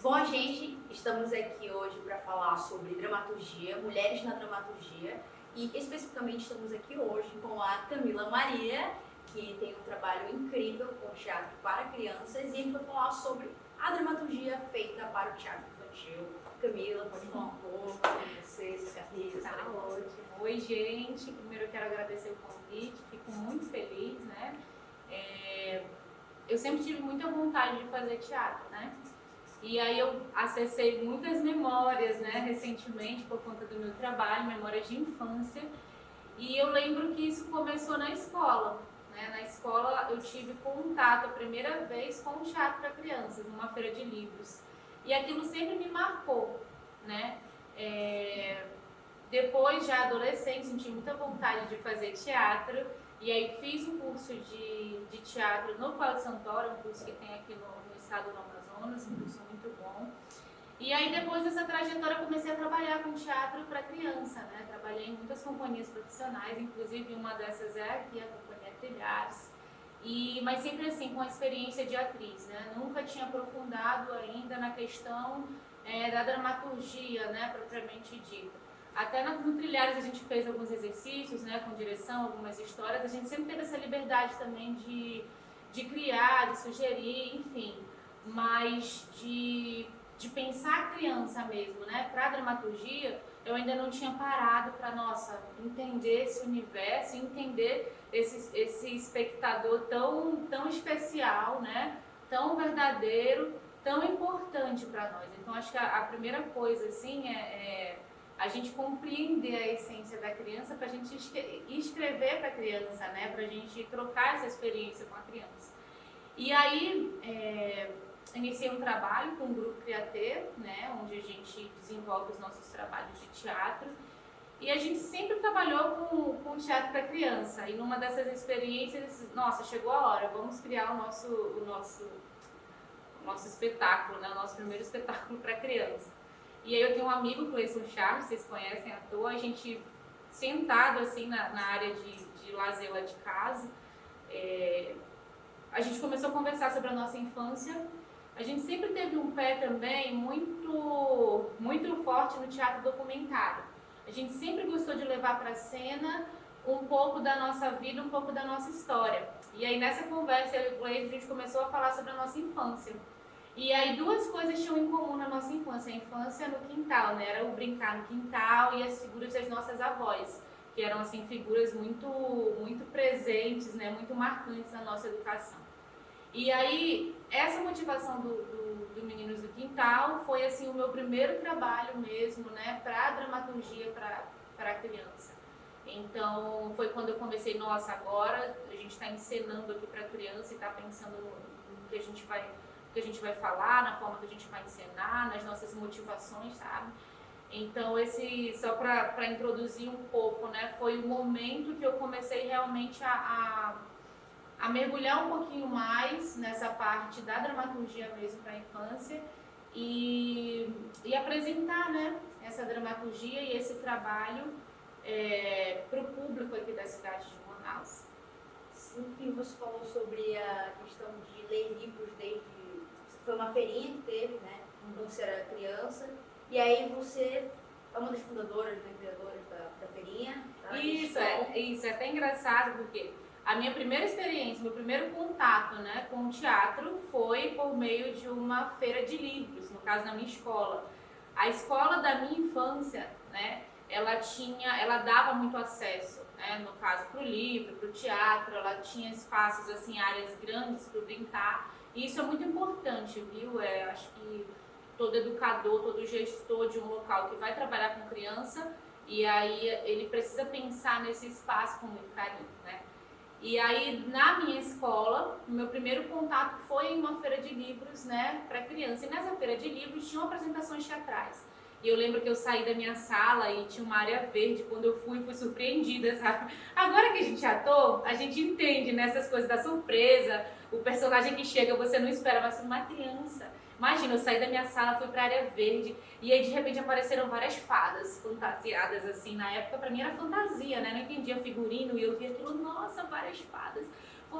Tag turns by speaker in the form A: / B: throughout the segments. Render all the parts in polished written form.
A: Bom, gente, estamos aqui hoje para falar sobre dramaturgia, mulheres na dramaturgia, e especificamente estamos aqui hoje com a Camila Maria, que tem um trabalho incrível com teatro para crianças, e a gente vai falar sobre a dramaturgia feita para o teatro infantil. Camila, pode falar um pouco sobre você, sua carreira,
B: Tá
A: sua
B: ótimo. Oi, gente. Primeiro eu quero agradecer o convite, fico muito feliz, né? Eu sempre tive muita vontade de fazer teatro, né? E aí eu acessei muitas memórias, né, recentemente, por conta do meu trabalho, memórias de infância. E eu lembro que isso começou na escola, né? Na escola eu tive contato a primeira vez com o teatro para crianças, numa feira de livros. E aquilo sempre me marcou, né? Depois, já adolescente, senti muita vontade de fazer teatro. E aí fiz um curso de teatro no Cláudio Santoro, um curso que tem aqui no estado do Amazonas, um curso muito bom. E aí depois dessa trajetória eu comecei a trabalhar com teatro para criança, né? Trabalhei em muitas companhias profissionais, inclusive uma dessas é aqui, a Companhia Trilhares. Mas sempre assim, com a experiência de atriz, né? Nunca tinha aprofundado ainda na questão da dramaturgia, né? Propriamente dita. Até no Trilhares a gente fez alguns exercícios, né, com direção, algumas histórias. A gente sempre teve essa liberdade também de criar, de sugerir, enfim. Mas de pensar a criança mesmo, né, para a dramaturgia, eu ainda não tinha parado para, nossa, entender esse universo, entender esse espectador tão especial, né, tão verdadeiro, tão importante para nós. Então, acho que a primeira coisa, assim, é a gente compreender a essência da criança para a gente escrever para a criança, né? Para a gente trocar essa experiência com a criança. E aí, iniciei um trabalho com o Grupo Criateiro, né? Onde a gente desenvolve os nossos trabalhos de teatro. E a gente sempre trabalhou com teatro para criança. E numa dessas experiências, nossa, chegou a hora, vamos criar o nosso espetáculo, né? O nosso primeiro espetáculo para criança. E aí eu tenho um amigo, Cleison Chaves, vocês conhecem à toa, a gente sentado assim na área de lazer lá de casa, a gente começou a conversar sobre a nossa infância. A gente sempre teve um pé também muito forte no teatro documentário. A gente sempre gostou de levar para a cena um pouco da nossa vida, um pouco da nossa história. E aí nessa conversa, eu e o Cleison, a gente começou a falar sobre a nossa infância. E aí duas coisas tinham em comum na nossa infância. A infância no quintal, né? Era o brincar no quintal e as figuras das nossas avós, que eram assim figuras muito presentes, né? Muito marcantes na nossa educação. E aí essa motivação do Meninos do Quintal foi assim o meu primeiro trabalho mesmo, né? Para dramaturgia para criança. Então foi quando eu comecei, nossa, agora a gente está encenando aqui para criança e está pensando no que a gente vai falar, na forma que a gente vai encenar, nas nossas motivações, sabe? Então, só para introduzir um pouco, né, foi o momento que eu comecei realmente a mergulhar um pouquinho mais nessa parte da dramaturgia mesmo para a infância e apresentar, né, essa dramaturgia e esse trabalho para o público aqui da cidade de Manaus.
A: Sim, você falou sobre a questão de ler livros desde... Foi uma feirinha que teve, né? Quando você era criança. E aí você é uma das fundadoras, né? Criadoras da feirinha. Tá?
B: Isso é até engraçado, porque a minha primeira experiência, meu primeiro contato, né, com o teatro foi por meio de uma feira de livros, no caso na minha escola. A escola da minha infância, né, ela dava muito acesso, né, no caso para o livro, para o teatro, ela tinha espaços, assim, áreas grandes para brincar. E isso é muito importante, viu? Acho que todo educador, todo gestor de um local que vai trabalhar com criança, e aí ele precisa pensar nesse espaço com muito carinho, né? E aí, na minha escola, o meu primeiro contato foi em uma feira de livros, né, para criança. E nessa feira de livros tinham apresentações teatrais. E eu lembro que eu saí da minha sala e tinha uma área verde. Quando eu fui surpreendida, sabe? Agora que a gente é ator, a gente entende nessas coisas da surpresa. O personagem que chega, você não espera, mas uma criança. Imagina, eu saí da minha sala, fui pra área verde, e aí de repente apareceram várias fadas fantasiadas, assim. Na época, pra mim era fantasia, né? Não entendia figurino, e eu vi aquilo, nossa, várias fadas.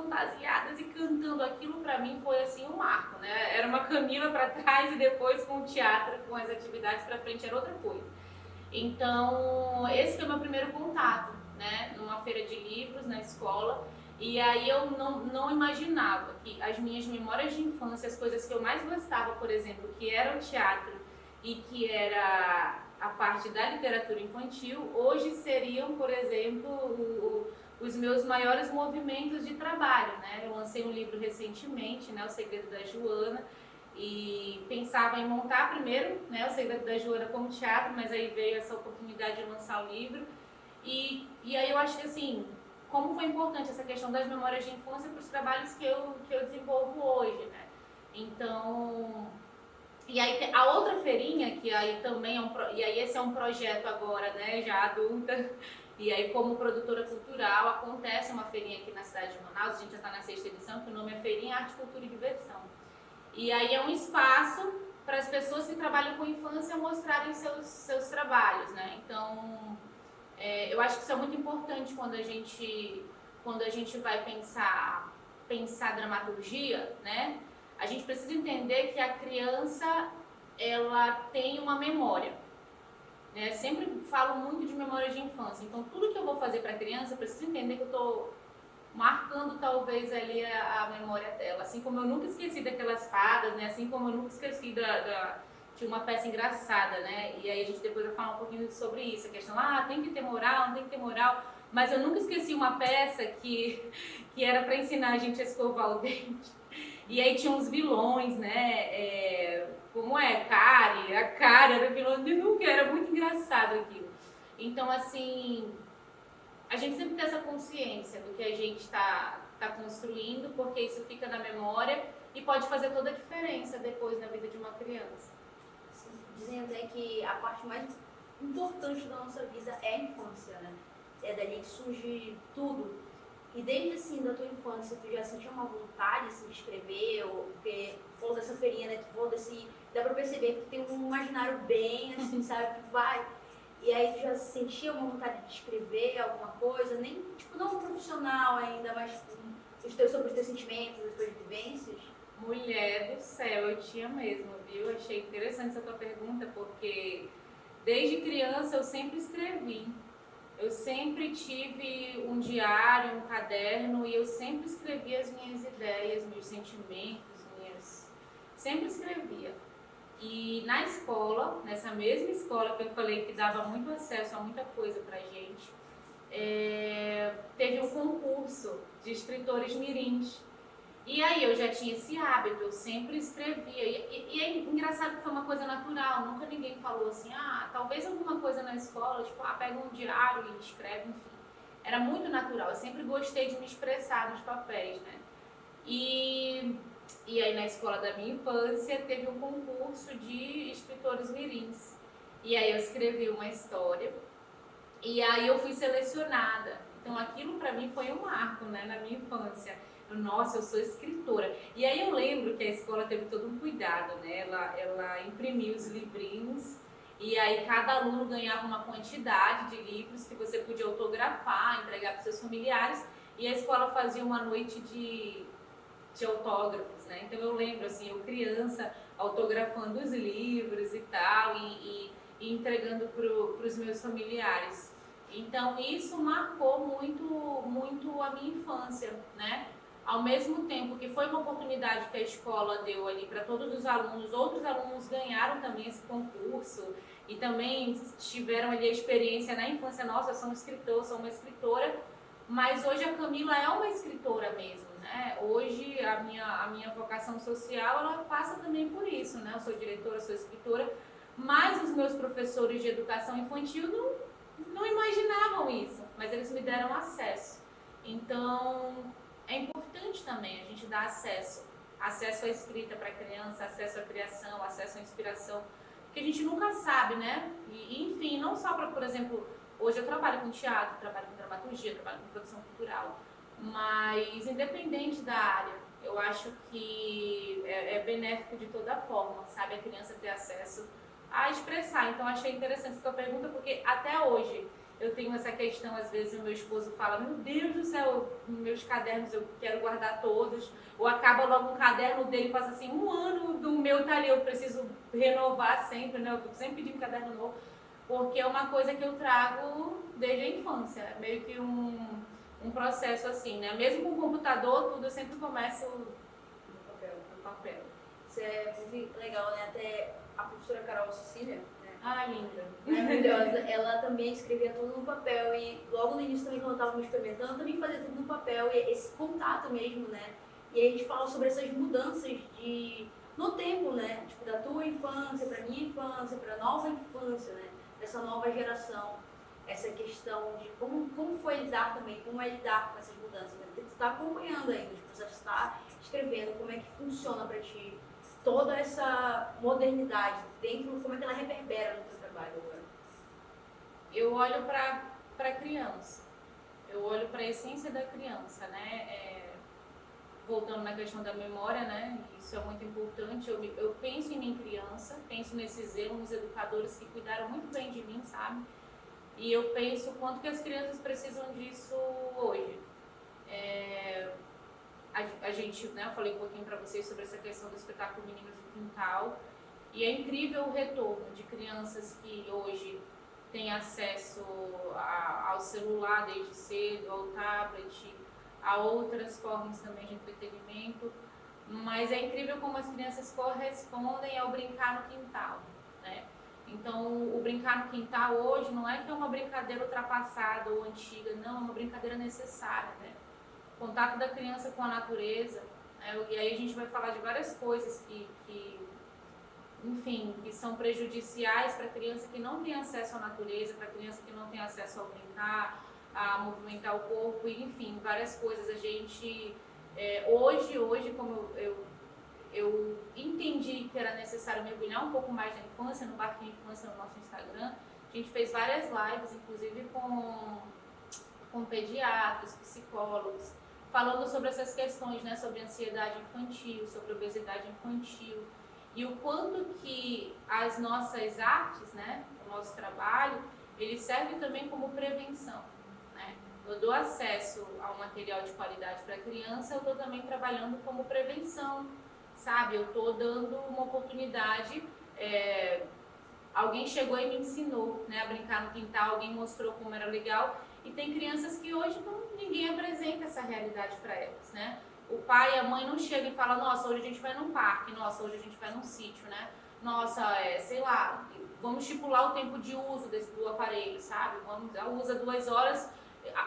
B: fantasiadas e cantando. Aquilo para mim foi assim um marco, né? Era uma Camila para trás e depois com o teatro, com as atividades para frente era outra coisa. Então, esse foi meu primeiro contato, né? Numa feira de livros na escola. E aí eu não imaginava que as minhas memórias de infância, as coisas que eu mais gostava, por exemplo, que era o teatro e que era a parte da literatura infantil, hoje seriam, por exemplo, os meus maiores movimentos de trabalho, né? Eu lancei um livro recentemente, né? O Segredo da Joana, e pensava em montar primeiro, né, O Segredo da Joana como teatro, mas aí veio essa oportunidade de lançar o livro. E aí eu acho que assim, como foi importante essa questão das memórias de infância para os trabalhos que eu desenvolvo hoje, né? Então, e aí a outra feirinha, que aí também e aí esse é um projeto agora, né, já adulta, e aí como produtora cultural, acontece uma feirinha aqui na cidade de Manaus, a gente já está na 6ª edição, que o nome é Feirinha Arte, Cultura e Diversão. E aí é um espaço para as pessoas que trabalham com infância mostrarem seus trabalhos, né? Então, eu acho que isso é muito importante quando a gente vai pensar dramaturgia, né? A gente precisa entender que a criança, ela tem uma memória, né? Sempre falo muito de memória de infância, então tudo que eu vou fazer para a criança, eu preciso entender que eu estou marcando talvez ali a memória dela, assim como eu nunca esqueci daquelas fadas, né? Assim como eu nunca esqueci de uma peça engraçada, né? E aí a gente depois vai falar um pouquinho sobre isso, a questão, tem que ter moral, não tem que ter moral, mas eu nunca esqueci uma peça que era para ensinar a gente a escovar o dente. E aí tinha uns vilões, né? Como a Kari era vilã de nunca, era muito engraçado aquilo. Então, assim, a gente sempre tem essa consciência do que a gente está construindo, porque isso fica na memória e pode fazer toda a diferença depois na vida de uma criança.
A: Dizem até que a parte mais importante da nossa vida é a infância, né? É dali que surge tudo. E desde assim, da tua infância, tu já sentia uma vontade assim, de escrever? Ou porque falou dessa feirinha, né? Dá pra perceber que tu tem um imaginário bem, assim, sabe? Que vai. E aí tu já sentia uma vontade de escrever alguma coisa? Nem, tipo, não profissional ainda, mas sobre os teus sentimentos, as tuas vivências?
B: Mulher do céu, eu tinha mesmo, viu? Achei interessante essa tua pergunta, porque desde criança eu sempre escrevi. Eu sempre tive um diário, um caderno, e eu sempre escrevia as minhas ideias, meus sentimentos, sempre escrevia. E na escola, nessa mesma escola que eu falei que dava muito acesso a muita coisa pra gente, teve um concurso de escritores mirins. E aí eu já tinha esse hábito, eu sempre escrevia. E é engraçado que foi uma coisa natural, nunca ninguém falou assim, talvez alguma coisa na escola, tipo, pega um diário e escreve, enfim. Era muito natural, eu sempre gostei de me expressar nos papéis, né? E aí na escola da minha infância teve um concurso de escritores mirins. E aí eu escrevi uma história e aí eu fui selecionada. Então aquilo pra mim foi um marco, né, na minha infância. Nossa, eu sou escritora. E aí eu lembro que a escola teve todo um cuidado, né? Ela imprimiu os livrinhos e aí cada aluno ganhava uma quantidade de livros que você podia autografar, entregar para seus familiares, e a escola fazia uma noite de autógrafos, né? Então eu lembro, assim, eu criança autografando os livros e tal, e entregando para os meus familiares. Então isso marcou muito, muito a minha infância, né? Ao mesmo tempo que foi uma oportunidade que a escola deu ali para todos os alunos, outros alunos ganharam também esse concurso e também tiveram ali a experiência na infância. Nossa, eu sou um escritor, sou uma escritora, mas hoje a Camila é uma escritora mesmo, né? Hoje a minha vocação social, ela passa também por isso, né? Eu sou diretora, sou escritora, mas os meus professores de educação infantil não imaginavam isso, mas eles me deram acesso. Então é importante também a gente dar acesso à escrita para a criança, acesso à criação, acesso à inspiração, porque a gente nunca sabe, né? E enfim, não só para, por exemplo, hoje eu trabalho com teatro, trabalho com dramaturgia, trabalho com produção cultural, mas independente da área, eu acho que é benéfico de toda forma, sabe? A criança ter acesso a expressar. Então achei interessante essa pergunta, porque até hoje Eu tenho essa questão, às vezes o meu esposo fala, meu Deus do céu, meus cadernos eu quero guardar todos, ou acaba logo um caderno dele, passa assim, um ano do meu tá ali, eu preciso renovar sempre, né? Eu fico sempre pedindo caderno novo, porque é uma coisa que eu trago desde a infância, meio que um processo assim, né? Mesmo com o computador, tudo, eu sempre começo no papel.
A: Isso é muito legal, né? Até a professora Carol Cecília,
B: Ah, linda.
A: maravilhosa, ela também escrevia tudo no papel e logo no início também, quando eu estava me experimentando, eu também fazia tudo no papel e esse contato mesmo, né? E aí a gente fala sobre essas mudanças no tempo, né? Tipo, da tua infância para minha infância, para nova infância, né? Dessa nova geração. Essa questão de como foi lidar também, como é lidar com essas mudanças, né? Porque tu está acompanhando ainda, tipo, você está escrevendo, como é que funciona para ti toda essa modernidade dentro, como é que ela reverbera no teu trabalho agora?
B: Eu olho para a criança, eu olho para a essência da criança, né? Voltando na questão da memória, né? Isso é muito importante. Eu penso em minha criança, penso nesses zelo, nos educadores que cuidaram muito bem de mim, sabe? E eu penso o quanto que as crianças precisam disso hoje. A gente, né, eu falei um pouquinho para vocês sobre essa questão do espetáculo Meninos do Quintal, e é incrível o retorno de crianças que hoje têm acesso ao celular desde cedo, ao tablet, a outras formas também de entretenimento, mas é incrível como as crianças correspondem ao brincar no quintal, né? Então, o brincar no quintal hoje não é que é uma brincadeira ultrapassada ou antiga, não, é uma brincadeira necessária, né? O contato da criança com a natureza, né? E aí a gente vai falar de várias coisas enfim, que são prejudiciais para a criança que não tem acesso à natureza, para a criança que não tem acesso ao brincar, a movimentar o corpo, e, enfim, várias coisas. A gente, hoje como eu entendi que era necessário mergulhar um pouco mais na infância, no Barquinho Infância no nosso Instagram, a gente fez várias lives, inclusive com pediatras, psicólogos, falando sobre essas questões, né, sobre ansiedade infantil, sobre obesidade infantil, e o quanto que as nossas artes, né, o nosso trabalho, ele serve também como prevenção, né? Eu dou acesso ao material de qualidade para a criança, eu estou também trabalhando como prevenção, sabe? Eu estou dando uma oportunidade, alguém chegou e me ensinou, né, a brincar no quintal, alguém mostrou como era legal, e tem crianças que hoje ninguém apresenta essa realidade para elas, né? O pai e a mãe não chegam e falam, nossa, hoje a gente vai num parque, nossa, hoje a gente vai num sítio, né? Nossa, sei lá, vamos estipular o tempo de uso do aparelho, sabe? Usa 2 horas.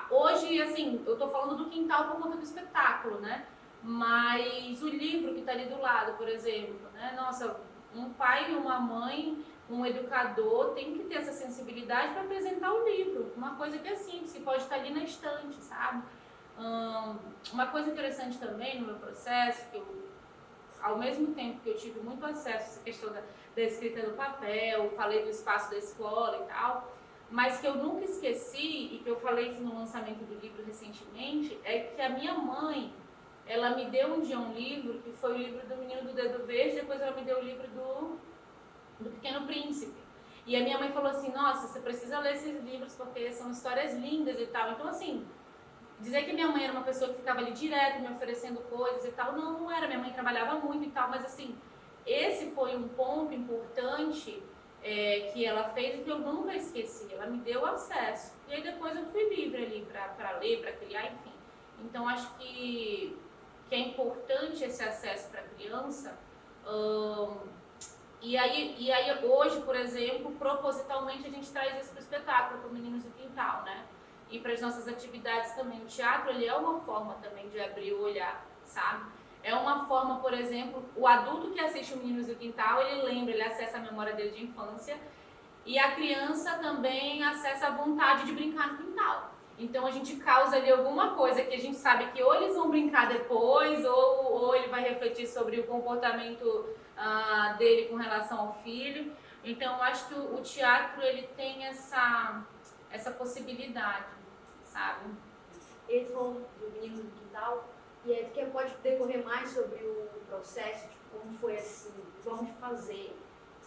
B: Hoje, assim, eu tô falando do quintal por conta do espetáculo, né? Mas o livro que tá ali do lado, por exemplo, né? Nossa, um pai e uma mãe, um educador tem que ter essa sensibilidade para apresentar o livro. Uma coisa que é simples, que pode estar ali na estante, sabe? Uma coisa interessante também no meu processo, que ao mesmo tempo que eu tive muito acesso a essa questão da escrita no papel, falei do espaço da escola e tal, mas que eu nunca esqueci, e que eu falei isso no lançamento do livro recentemente, é que a minha mãe, ela me deu um dia um livro, que foi o livro do Menino do Dedo Verde, depois ela me deu o livro do Pequeno Príncipe. E a minha mãe falou assim, nossa, você precisa ler esses livros porque são histórias lindas e tal. Então, assim, dizer que minha mãe era uma pessoa que ficava ali direto me oferecendo coisas e tal, não era. Minha mãe trabalhava muito e tal, mas assim, esse foi um ponto importante que ela fez e que eu nunca esqueci. Ela me deu acesso. E aí depois eu fui livre ali para ler, para criar, enfim. Então acho que é importante esse acesso para a criança. E aí hoje, por exemplo, propositalmente a gente traz isso para o espetáculo, para Meninos do Quintal, né? E para as nossas atividades também. O teatro, ele é uma forma também de abrir o olhar, sabe? É uma forma, por exemplo, o adulto que assiste o Meninos do Quintal, ele lembra, ele acessa a memória dele de infância, e a criança também acessa a vontade de brincar no quintal. Então a gente causa ali alguma coisa que a gente sabe que ou eles vão brincar depois, ou ele vai refletir sobre o comportamento dele com relação ao filho. Então eu acho que o teatro, ele tem essa possibilidade, sabe?
A: Eles falou do Menino do Quintal, e aí tu pode decorrer mais sobre o processo, tipo, como foi assim, vamos fazer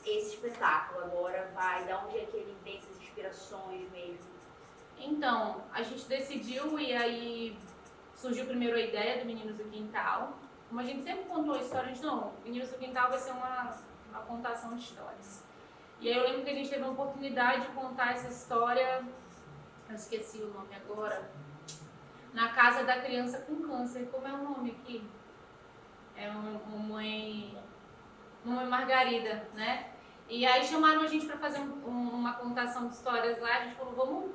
A: esse espetáculo agora, de onde é que ele vem essas inspirações mesmo?
B: Então, a gente decidiu e aí surgiu primeiro a ideia do Meninos do Quintal. Como a gente sempre contou a história, a gente não, Meninos do Quintal vai ser uma contação de histórias. E aí eu lembro que a gente teve a oportunidade de contar essa história, eu esqueci o nome agora, na Casa da Criança com Câncer. Como é o nome aqui? É Mãe Margarida, né? E aí chamaram a gente para fazer uma contação de histórias lá, a gente falou,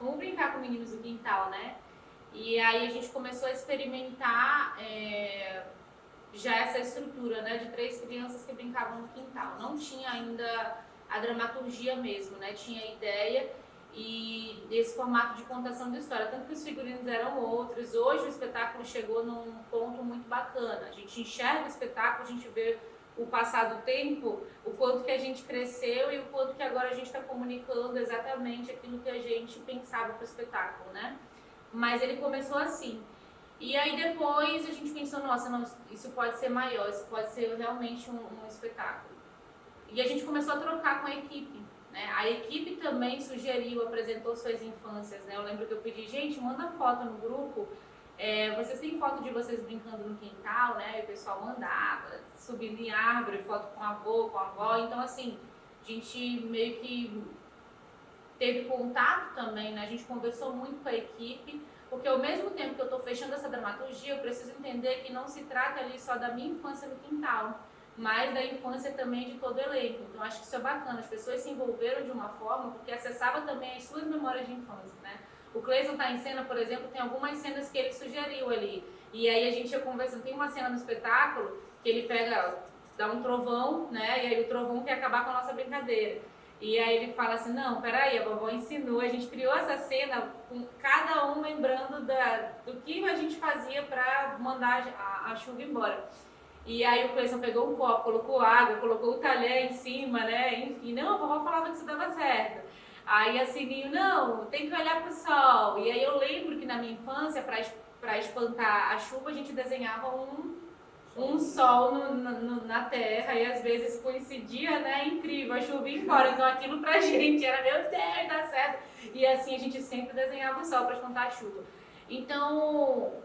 B: vamos brincar com Meninos do Quintal, né? E aí a gente começou a experimentar já essa estrutura, né, de 3 crianças que brincavam no quintal. Não tinha ainda a dramaturgia mesmo, né? Tinha a ideia e esse formato de contação de história. Tanto que os figurinos eram outros. Hoje o espetáculo chegou num ponto muito bacana. A gente enxerga o espetáculo, a gente vê o passar do tempo, o quanto que a gente cresceu e o quanto que agora a gente está comunicando exatamente aquilo que a gente pensava para o espetáculo, né? Mas ele começou assim. E aí depois a gente pensou, nossa, não, isso pode ser maior, isso pode ser realmente um espetáculo. E a gente começou a trocar com a equipe, né? A equipe também sugeriu, apresentou suas infâncias, né? Eu lembro que eu pedi, gente, manda foto no grupo, vocês têm foto de vocês brincando no quintal, né? E o pessoal mandava, subindo em árvore, foto com a avô, com a avó. Então, assim, a gente meio que teve contato também, né? A gente conversou muito com a equipe, porque ao mesmo tempo que eu estou fechando essa dramaturgia, eu preciso entender que não se trata ali só da minha infância no quintal, mas da infância também de todo o elenco. Então acho que isso é bacana, as pessoas se envolveram de uma forma porque acessava também as suas memórias de infância, né? O Cleison está em cena, por exemplo, tem algumas cenas que ele sugeriu ali, e aí a gente ia conversando, tem uma cena no espetáculo que ele dá um trovão, né, e aí o trovão quer acabar com a nossa brincadeira. E aí ele fala assim, não, peraí, a vovó ensinou, a gente criou essa cena com cada um lembrando do que a gente fazia para mandar a chuva embora. E aí o Cleison pegou um copo, colocou água, colocou o talher em cima, né, enfim, não, a vovó falava que isso dava certo. Aí a Sininho, não, tem que olhar pro sol. E aí eu lembro que na minha infância, para espantar a chuva, a gente desenhava um sol na terra e às vezes coincidia, né? Incrível, a chuva ia embora. Então aquilo pra gente era, meu Deus, dá certo. E assim a gente sempre desenhava o sol para espantar a chuva. Então,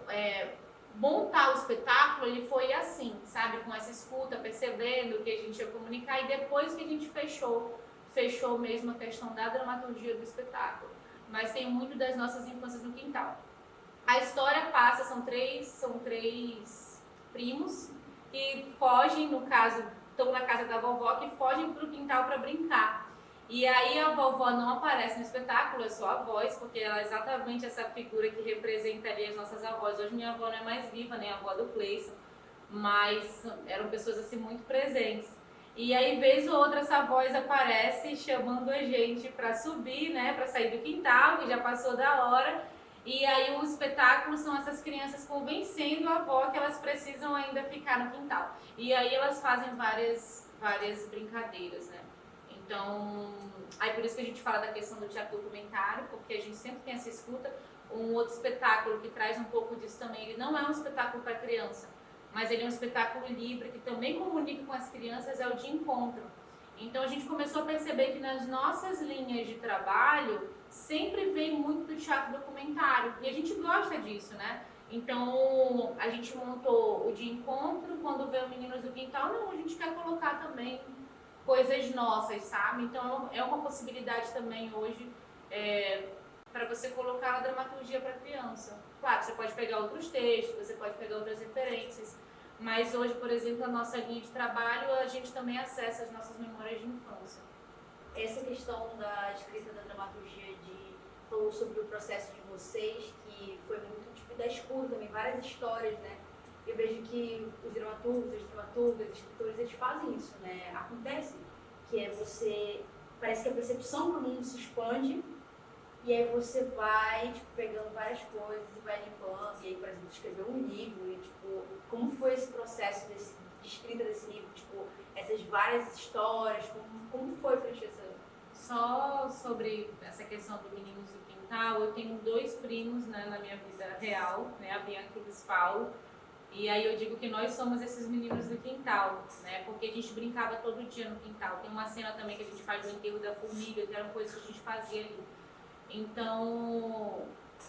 B: montar o espetáculo, ele foi assim, sabe? Com essa escuta, percebendo que a gente ia comunicar e depois que a gente fechou mesmo a questão da dramaturgia do espetáculo. Mas tem muito das nossas infâncias no quintal. A história passa, são três primos que fogem, no caso, estão na casa da vovó, que fogem para o quintal para brincar. E aí a vovó não aparece no espetáculo, é só a voz, porque ela é exatamente essa figura que representa ali as nossas avós. Hoje minha avó não é mais viva, nem a avó do Cleison, mas eram pessoas assim muito presentes. E aí, vez ou outra, essa voz aparece chamando a gente para subir, né, para sair do quintal, que já passou da hora. E aí o espetáculo são essas crianças convencendo a avó que elas precisam ainda ficar no quintal. E aí elas fazem várias brincadeiras, né? Então, aí por isso que a gente fala da questão do teatro documentário, porque a gente sempre tem essa escuta. Um outro espetáculo que traz um pouco disso também, ele não é um espetáculo para criança, mas ele é um espetáculo livre que também comunica com as crianças, é o de encontro. Então a gente começou a perceber que nas nossas linhas de trabalho sempre vem muito do teatro documentário e a gente gosta disso, né? Então a gente montou o de encontro, quando veio Meninos do Quintal, não, a gente quer colocar também coisas nossas, sabe? Então é uma possibilidade também hoje para você colocar a dramaturgia para criança. Claro, você pode pegar outros textos, você pode pegar outras referências, mas hoje, por exemplo, a nossa linha de trabalho, a gente também acessa as nossas memórias de infância.
A: Essa questão da escrita da dramaturgia, falou sobre o processo de vocês, que foi muito tipo da escuta também, várias histórias, né? Eu vejo que os dramaturgos, as dramaturgas, os escritores, eles fazem isso, né? Acontece que parece que a percepção do mundo se expande e aí você vai, tipo, pegando várias coisas e vai limpando, e aí, por exemplo, escrever um livro, e, tipo, como foi esse processo de escrita desse livro, tipo, essas várias histórias, como foi pra ti essa...
B: Só sobre essa questão do Meninos do Quintal, eu tenho 2 primos, né, na minha vida real, né, a Bianca e o Luiz Paulo, e aí eu digo que nós somos esses meninos do quintal, né, porque a gente brincava todo dia no quintal. Tem uma cena também que a gente faz do enterro da formiga, que eram coisas que a gente fazia ali. Então,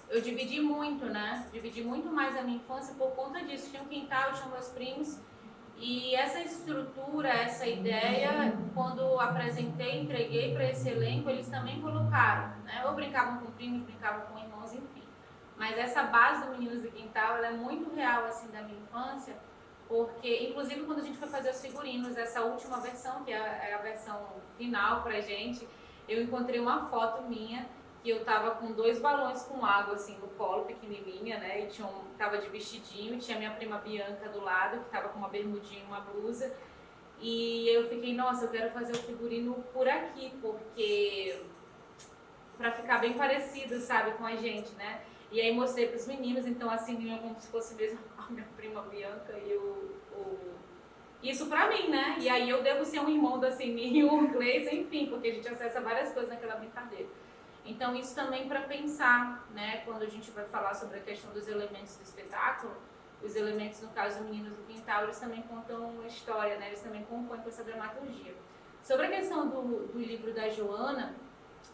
B: eu dividi muito, né? Dividi muito mais a minha infância por conta disso. Tinha um quintal, tinha meus primos. E essa estrutura, essa ideia, quando apresentei, entreguei para esse elenco, eles também colocaram, né? Ou brincavam com primos, brincavam com irmãos, enfim. Mas essa base do Meninos do Quintal, ela é muito real, assim, da minha infância, porque, inclusive, quando a gente foi fazer os figurinos, essa última versão, que é a versão final pra gente, eu encontrei uma foto minha que eu tava com 2 balões com água, assim, no colo, pequenininha, né, e tava de vestidinho, e tinha minha prima Bianca do lado, que tava com uma bermudinha e uma blusa, e eu fiquei, nossa, eu quero fazer o figurino por aqui, porque pra ficar bem parecido, sabe, com a gente, né, e aí mostrei pros meninos, então assim, como se fosse mesmo a minha prima Bianca e isso pra mim, né, e aí eu devo ser um irmão da Sininho, o Gleison, enfim, porque a gente acessa várias coisas naquela brincadeira. Então, isso também para pensar, né, quando a gente vai falar sobre a questão dos elementos do espetáculo, os elementos, no caso, dos Meninos do Quintal, eles também contam uma história, né, eles também compõem com essa dramaturgia. Sobre a questão do livro da Joana,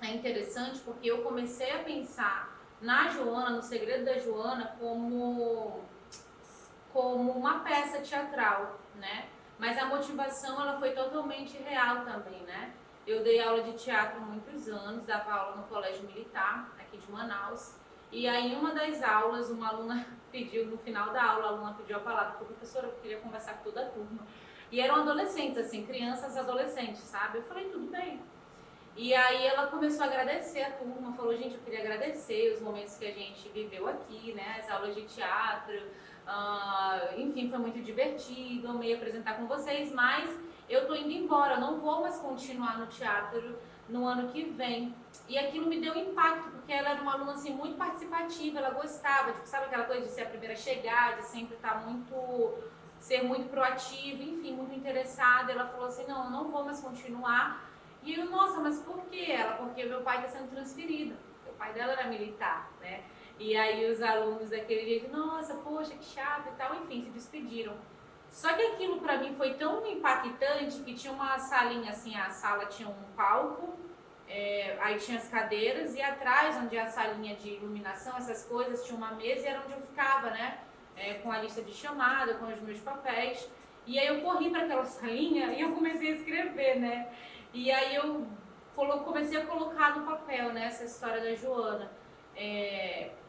B: é interessante porque eu comecei a pensar na Joana, no Segredo da Joana, como uma peça teatral, né, mas a motivação, ela foi totalmente real também, né. Eu dei aula de teatro há muitos anos, dava aula no Colégio Militar, aqui de Manaus. E aí, em uma das aulas, uma aluna pediu, no final da aula, a aluna pediu a palavra, falou, professora, eu queria conversar com toda a turma. E eram adolescentes, assim, crianças adolescentes, sabe? Eu falei, tudo bem. E aí ela começou a agradecer a turma, falou, gente, eu queria agradecer os momentos que a gente viveu aqui, né? As aulas de teatro, enfim, foi muito divertido, amei apresentar com vocês, mas eu tô indo embora, eu não vou mais continuar no teatro no ano que vem. E aquilo me deu impacto, porque ela era uma aluna assim, muito participativa, ela gostava, tipo, sabe aquela coisa de ser a primeira a chegar, de sempre estar ser muito proativa, enfim, muito interessada. Ela falou assim, não, eu não vou mais continuar. E eu, nossa, mas por que ela? Porque meu pai está sendo transferido, o pai dela era militar, né? E aí os alunos daquele jeito, nossa, poxa, que chato e tal, enfim, se despediram. Só que aquilo pra mim foi tão impactante que tinha uma salinha assim, a sala tinha um palco, aí tinha as cadeiras e atrás, onde é a salinha de iluminação, essas coisas, tinha uma mesa e era onde eu ficava, né? Com a lista de chamada, com os meus papéis. E aí eu corri para aquela salinha e eu comecei a escrever, né? E aí eu comecei a colocar no papel, né, essa história da Joana.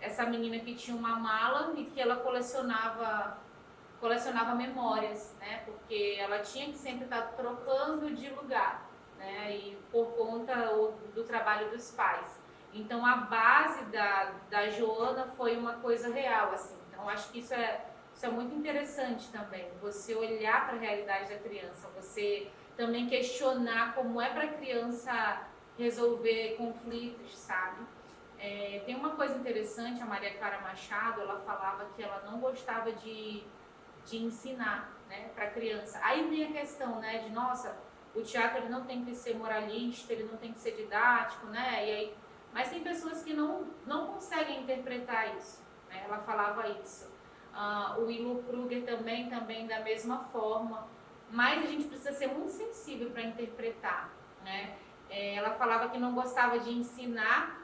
B: Essa menina que tinha uma mala e que ela colecionava memórias, né? Porque ela tinha que sempre estar trocando de lugar, né? E por conta do trabalho dos pais. Então a base da Joana foi uma coisa real, assim. Então acho que isso é muito interessante também. Você olhar para a realidade da criança, você também questionar como é para a criança resolver conflitos, sabe? Tem uma coisa interessante, a Maria Clara Machado, ela falava que ela não gostava de ensinar, né, para a criança. Aí vem a questão, né, de nossa, o teatro ele não tem que ser moralista, ele não tem que ser didático, né, e aí, mas tem pessoas que não conseguem interpretar isso, né, ela falava isso. O Willow Kruger também da mesma forma, mas a gente precisa ser muito sensível para interpretar, né. Ela falava que não gostava de ensinar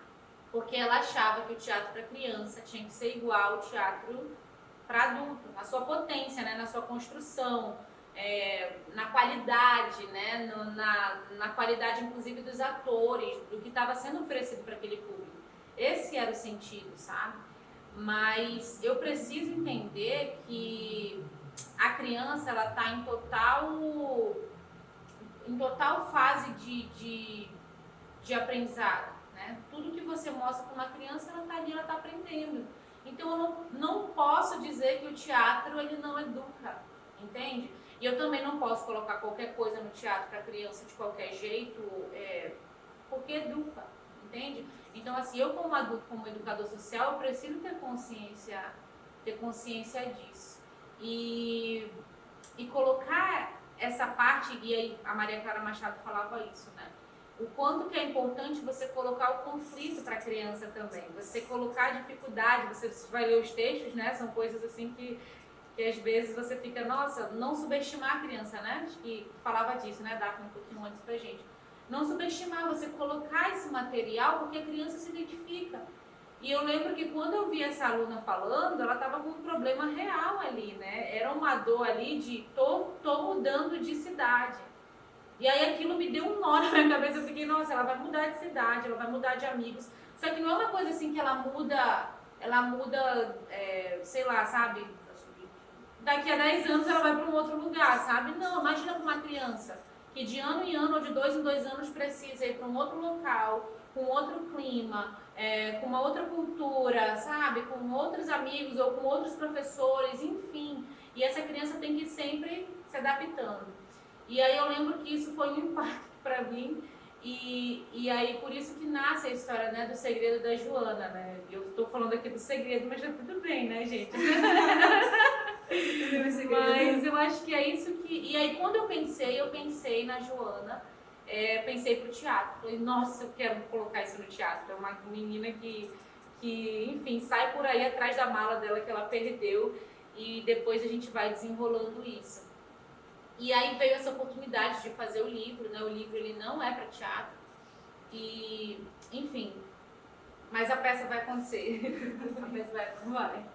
B: porque ela achava que o teatro para criança tinha que ser igual ao teatro para adulto, na sua potência, né, na sua construção, na qualidade, né, na qualidade inclusive dos atores, do que estava sendo oferecido para aquele público. Esse era o sentido, sabe? Mas eu preciso entender que a criança ela está em total fase de aprendizado, né? Tudo que você mostra para uma criança, ela está ali, ela está aprendendo. Então eu não posso dizer que o teatro ele não educa, entende? E eu também não posso colocar qualquer coisa no teatro para criança de qualquer jeito, porque educa, entende? Então assim, eu como adulto, como educador social, eu preciso ter consciência disso. E colocar essa parte, e aí a Maria Clara Machado falava isso, né? O quanto que é importante você colocar o conflito para a criança também, você colocar a dificuldade, você vai ler os textos, né, são coisas assim que às vezes você fica, nossa, não subestimar a criança, né, acho que falava disso, né, Daphne, um pouquinho antes pra gente, Não subestimar, você colocar esse material porque a criança se identifica. E eu lembro que quando eu vi essa aluna falando, ela estava com um problema real ali, né? Era uma dor ali de tô mudando de cidade. E aí aquilo me deu um nó na minha cabeça, eu fiquei, nossa, ela vai mudar de cidade, ela vai mudar de amigos. Só que não é uma coisa assim que ela muda, sei lá, sabe? Daqui a 10 anos ela vai para um outro lugar, sabe? Não, imagina para uma criança que de ano em ano ou de 2 em 2 anos precisa ir para um outro local, com outro clima, com uma outra cultura, sabe? Com outros amigos ou com outros professores, enfim. E essa criança tem que ir sempre se adaptando. E aí eu lembro que isso foi um impacto para mim. E aí por isso que nasce a história, né, do segredo da Joana, né? Eu estou falando aqui do segredo, mas já tudo bem, né, gente? Mas eu acho que é isso que... E aí quando eu pensei na Joana, pensei pro teatro. Falei, nossa, eu quero colocar isso no teatro. É uma menina que, enfim, sai por aí atrás da mala dela que ela perdeu e depois a gente vai desenrolando isso. E aí veio essa oportunidade de fazer o livro, né? O livro ele não é para teatro e, enfim, mas a peça vai acontecer. A peça vai.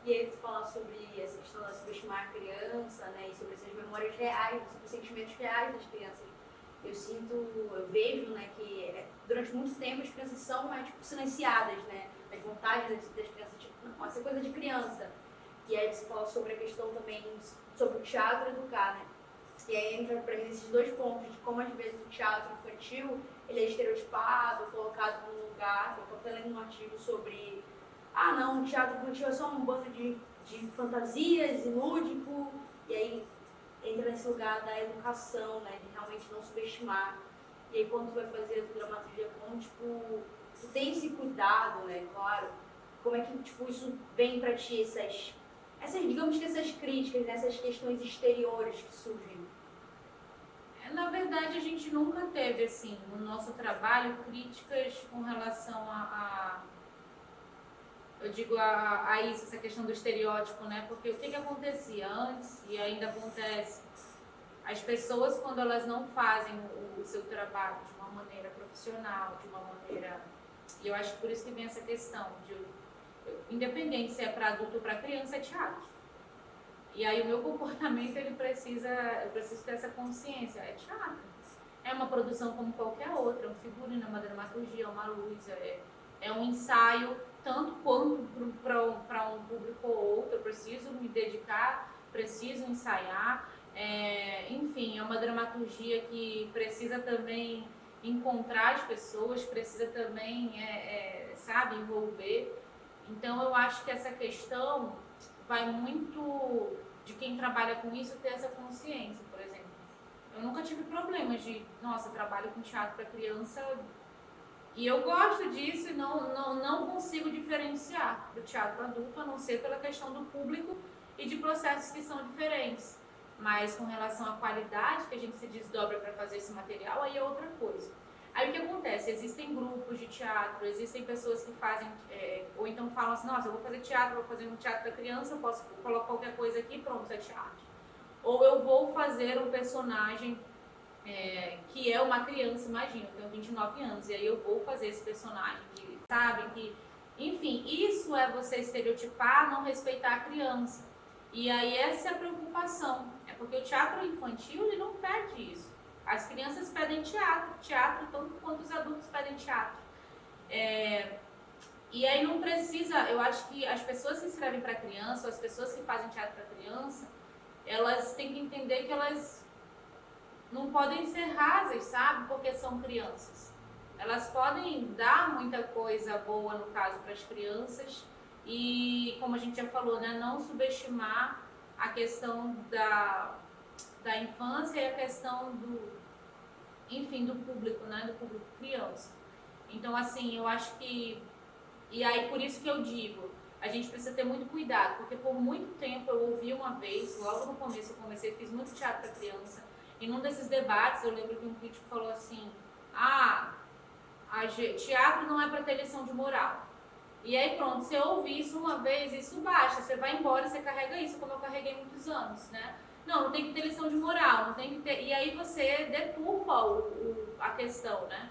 A: E aí você falar sobre essa questão de subestimar a criança, né? E sobre essas memórias reais, sobre os sentimentos reais das crianças. Eu vejo, né, que durante muito tempo as crianças são, tipo, silenciadas, né? As vontades das crianças, tipo, não, essa coisa de criança. E aí você fala sobre a questão também, sobre o teatro educar, né? E aí entra para mim esses dois pontos de como às vezes o teatro infantil ele é estereotipado, colocado num lugar. Eu estou lendo um artigo sobre, não, o teatro infantil é só um bando de fantasias e lúdico. E aí entra nesse lugar da educação, né, de realmente não subestimar. E aí quando tu vai fazer a tua dramaturgia, como tipo, tu tem esse cuidado, né, claro, como é que tipo, isso vem para ti, essas, digamos que essas críticas, né, essas questões exteriores que surgem?
B: Na verdade, a gente nunca teve, assim, no nosso trabalho, críticas com relação eu digo a isso, essa questão do estereótipo, né? Porque o que acontecia antes e ainda acontece, as pessoas quando elas não fazem o seu trabalho de uma maneira profissional, de uma maneira... E eu acho que por isso que vem essa questão de, independente se é para adulto ou para criança, é teatro. E aí o meu comportamento, eu preciso ter essa consciência, é teatro. É uma produção como qualquer outra, é um figurino, é uma dramaturgia, é uma luz, é um ensaio, tanto quanto para um público ou outro. Eu preciso me dedicar, preciso ensaiar, enfim, é uma dramaturgia que precisa também encontrar as pessoas, precisa também, sabe, envolver. Então eu acho que essa questão vai muito de quem trabalha com isso ter essa consciência, por exemplo. Eu nunca tive problemas de, nossa, trabalho com teatro para criança e eu gosto disso e não consigo diferenciar do teatro adulto, a não ser pela questão do público e de processos que são diferentes. Mas com relação à qualidade que a gente se desdobra para fazer esse material, aí é outra coisa. Aí o que acontece? Existem grupos de teatro, existem pessoas que fazem, ou então falam assim, nossa, eu vou fazer teatro, vou fazer um teatro para criança, eu posso colocar qualquer coisa aqui, pronto, é teatro. Ou eu vou fazer um personagem que é uma criança, imagina, eu tenho 29 anos, e aí eu vou fazer esse personagem, que, sabe, que... Enfim, isso é você estereotipar, não respeitar a criança. E aí essa é a preocupação, porque o teatro infantil, ele não pede isso. As crianças pedem teatro tanto quanto os adultos pedem teatro. E aí não precisa, eu acho que as pessoas que escrevem para criança, ou as pessoas que fazem teatro para criança, elas têm que entender que elas não podem ser rasas, sabe? Porque são crianças. Elas podem dar muita coisa boa, no caso, para as crianças, e como a gente já falou, né, não subestimar a questão da infância e a questão do público, né, do público criança. Então, assim, eu acho que... E aí, por isso que eu digo, a gente precisa ter muito cuidado, porque por muito tempo eu ouvi uma vez, logo no começo eu fiz muito teatro para criança, e num desses debates eu lembro que um crítico falou assim, teatro não é para ter lição de moral. E aí pronto, você ouve isso uma vez, isso basta, você vai embora, você carrega isso, como eu carreguei muitos anos, né? Não tem que ter lição de moral, não tem que ter... E aí você deturpa a questão, né?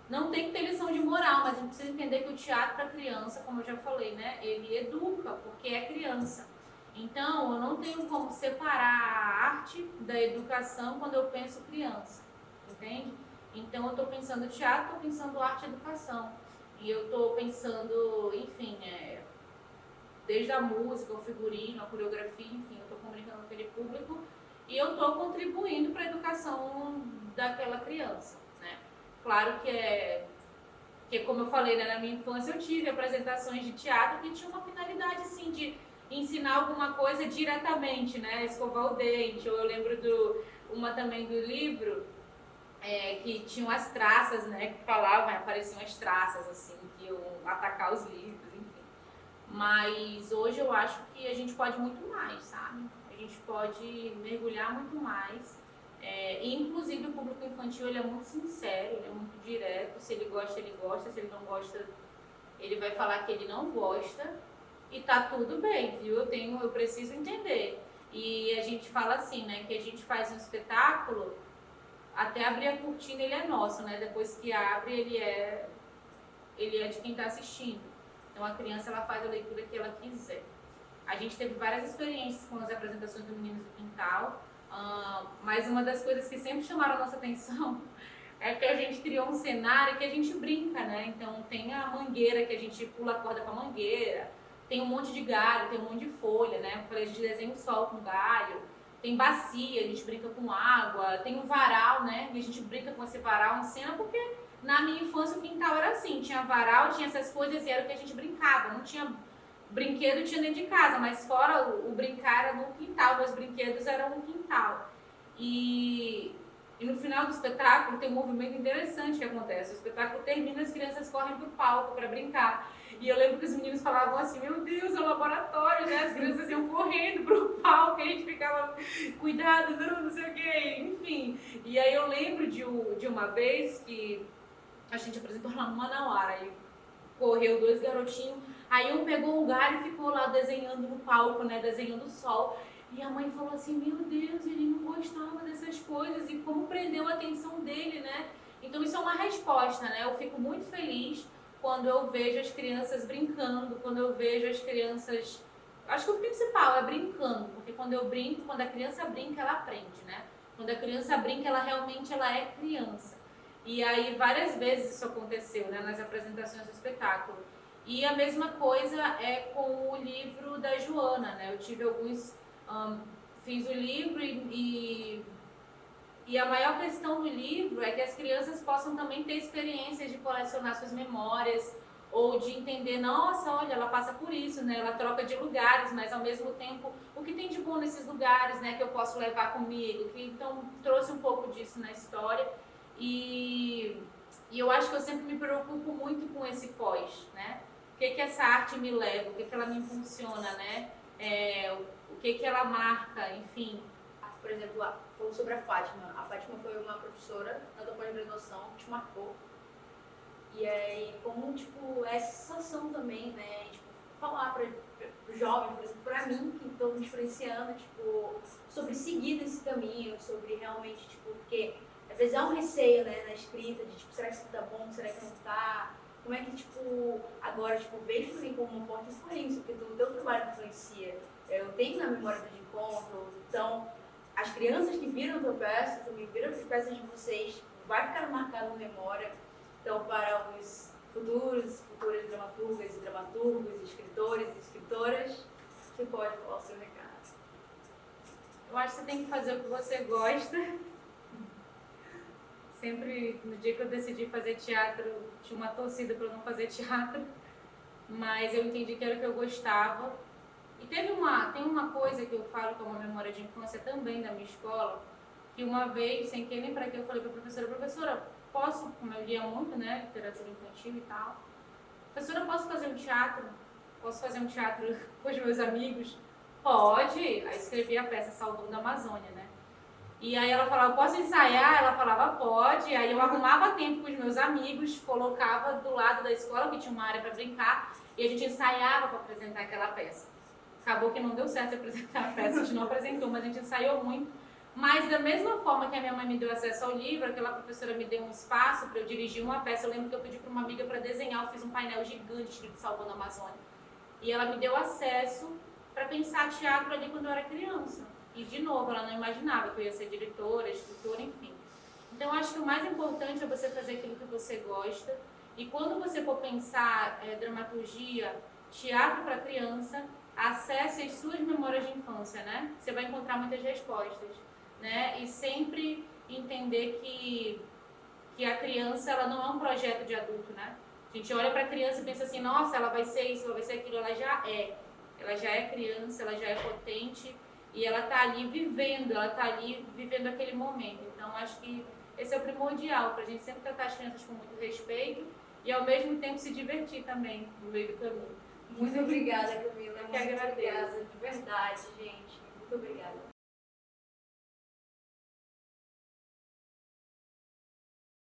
B: Não tem que ter lição de moral, mas a gente precisa entender que o teatro para criança, como eu já falei, né? Ele educa, porque é criança. Então, eu não tenho como separar a arte da educação quando eu penso criança, entende? Então, eu estou pensando teatro, estou pensando arte e educação. E eu estou pensando, enfim, desde a música, o figurino, a coreografia, enfim, eu estou comunicando com aquele público e eu estou contribuindo para a educação daquela criança, né? Claro que como eu falei, né, na minha infância eu tive apresentações de teatro que tinham uma finalidade, assim, de ensinar alguma coisa diretamente, né, escovar o dente, ou eu lembro uma também do livro, que tinham as traças, né, que falavam, apareciam as traças, assim, que iam atacar os livros, enfim. Mas hoje eu acho que a gente pode muito mais, sabe? A gente pode mergulhar muito mais. E inclusive o público infantil ele é muito sincero, ele é muito direto. Se ele gosta, se ele não gosta, ele vai falar que ele não gosta. E tá tudo bem, viu? Eu preciso entender. E a gente fala assim, né? Que a gente faz um espetáculo, até abrir a cortina ele é nosso, né? Depois que abre, ele é de quem está assistindo. Então a criança ela faz a leitura que ela quiser. A gente teve várias experiências com as apresentações do Meninos do Quintal, mas uma das coisas que sempre chamaram a nossa atenção é que a gente criou um cenário que a gente brinca, né? Então tem a mangueira, que a gente pula a corda com a mangueira, tem um monte de galho, tem um monte de folha, né? Eu falei, a gente desenha o sol com galho, tem bacia, a gente brinca com água, tem um varal, né? E a gente brinca com esse varal em cena, porque na minha infância o quintal era assim, tinha varal, tinha essas coisas e era o que a gente brincava, não tinha brinquedo, tinha dentro de casa, mas fora o brincar era no quintal, meus brinquedos eram no quintal. E no final do espetáculo tem um movimento interessante que acontece, o espetáculo termina, as crianças correm pro palco para brincar. E eu lembro que os meninos falavam assim, meu Deus, é um laboratório, né? As crianças iam correndo pro palco, e a gente ficava, cuidado, não sei o quê, enfim. E aí eu lembro de uma vez que a gente apresentou lá no Manauara, e correu 2 garotinhos, aí um pegou um galho e ficou lá desenhando no palco, né? Desenhando o sol. E a mãe falou assim, meu Deus, ele não gostava dessas coisas, e como prendeu a atenção dele, né? Então isso é uma resposta, né? Eu fico muito feliz quando eu vejo as crianças brincando, quando eu vejo as crianças... Acho que o principal é brincando, porque quando eu brinco, quando a criança brinca, ela aprende, né? Quando a criança brinca, ela realmente é criança. E aí várias vezes isso aconteceu, né? Nas apresentações do espetáculo. E a mesma coisa é com o livro da Joana, né? Eu tive alguns... fiz o livro e a maior questão do livro é que as crianças possam também ter experiências de colecionar suas memórias ou de entender, nossa, olha, ela passa por isso, né? Ela troca de lugares, mas ao mesmo tempo, o que tem de bom nesses lugares, né? Que eu posso levar comigo, que então trouxe um pouco disso na história e eu acho que eu sempre me preocupo muito com esse pós, né? O que essa arte me leva, o que ela me impulsiona, né? O que ela marca, enfim.
A: Por exemplo, falou sobre a Fátima. A Fátima foi uma professora na tua pós-graduação que te marcou. E aí, como, tipo, essa sensação também, né? Tipo, falar para os jovens, por exemplo, para mim, que estão me influenciando, tipo, sobre seguir nesse caminho, sobre realmente, tipo, porque às vezes há um receio, né, na escrita, de, tipo, será que isso tá bom, será que não tá? Como é que, tipo, agora, tipo, vejo também como uma forte influência, porque o teu trabalho influencia. Eu tenho na memória do encontro, então... As crianças que viram a tua peça, também viram as peças de vocês, vai ficar marcado na memória. Então, para os futuras dramaturgas e dramaturgos, escritores e escritoras, você pode falar o seu recado.
B: Eu acho que você tem que fazer o que você gosta. Sempre, no dia que eu decidi fazer teatro, tinha uma torcida para eu não fazer teatro, mas eu entendi que era o que eu gostava. E tem uma coisa que eu falo que é uma memória de infância também da minha escola, que uma vez, sem querer nem para que, eu falei para a professora, posso, como eu lia muito, né, literatura infantil e tal, professora, posso fazer um teatro? Posso fazer um teatro com os meus amigos? Pode! Aí escrevi a peça Salvando a Amazônia, né? E aí ela falava, posso ensaiar? Ela falava, pode. Aí eu arrumava tempo com os meus amigos, colocava do lado da escola, que tinha uma área para brincar, e a gente ensaiava para apresentar aquela peça. Acabou que não deu certo apresentar a peça, a gente não apresentou, mas a gente ensaiou muito. Mas da mesma forma que a minha mãe me deu acesso ao livro, aquela professora me deu um espaço para eu dirigir uma peça. Eu lembro que eu pedi para uma amiga para desenhar, eu fiz um painel gigante escrito Salvando a Amazônia. E ela me deu acesso para pensar teatro ali quando eu era criança. E de novo, ela não imaginava que eu ia ser diretora, escritora, enfim. Então acho que o mais importante é você fazer aquilo que você gosta. E quando você for pensar dramaturgia, teatro para criança, acesse as suas memórias de infância, né? Você vai encontrar muitas respostas, né? E sempre entender que a criança, ela não é um projeto de adulto, né? A gente olha para a criança e pensa assim, nossa, ela vai ser isso, ela vai ser aquilo, ela já é. Ela já é criança, ela já é potente e ela está ali vivendo aquele momento. Então, acho que esse é o primordial, para a gente sempre tratar as crianças com muito respeito e, ao mesmo tempo, se divertir também no meio do caminho.
A: Muito obrigada, Camila.
B: Eu que agradeço.
A: Obrigada, de verdade, gente. Muito obrigada.